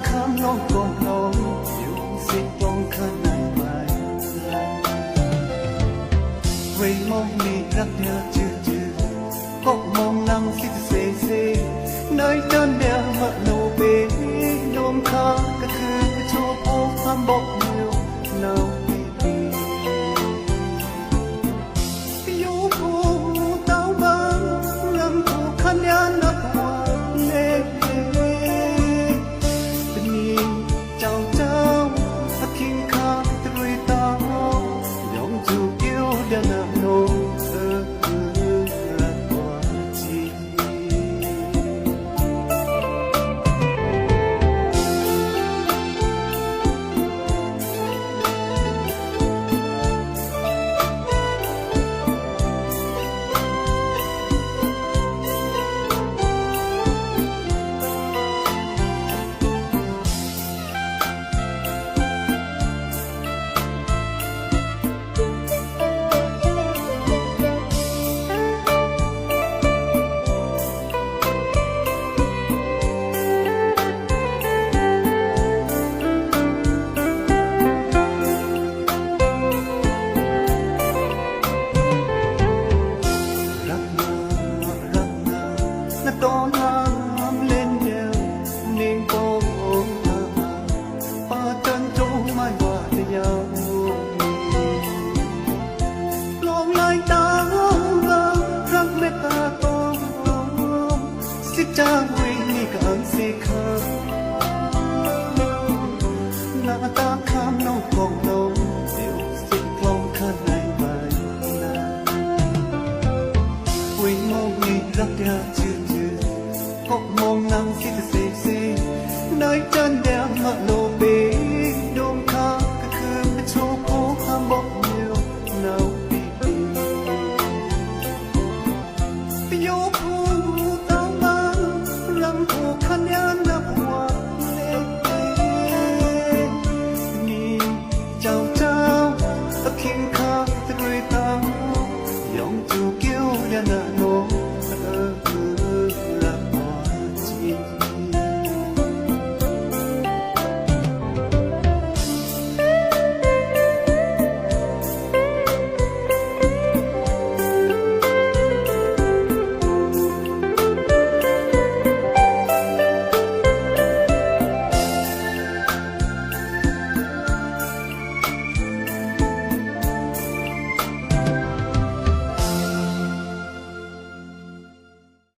khám non còn non yêu xích bóng khăn này mai vì mong mi rắc nhớ chưa chưa có mong nắng xích xê xê nơi chân đeo mợ nâu bế nôm khá cả khứ cho cô tham bọc nhiều nào đón ham lên đèo nên có ba chân trâu mai hòa để nhau lòng lại ta rắc mê ta tôm xích cha quên đi cả ơn xích khờ na ta khám nâu còn nâu yêu xích lòng khăn này bài na quên mong đi rắc ra chưa có mong nắng xích xê xê nơi chân đeo mợ nô bế đôm khá cả khứ mà cho cô ham bọc nhiều nào bị yêu cô tao mang lắm cô khăn nhán đã hoa lê nhìn chào chào ta khiến khá ta cười tao dòng chiều kêu ra nợ nô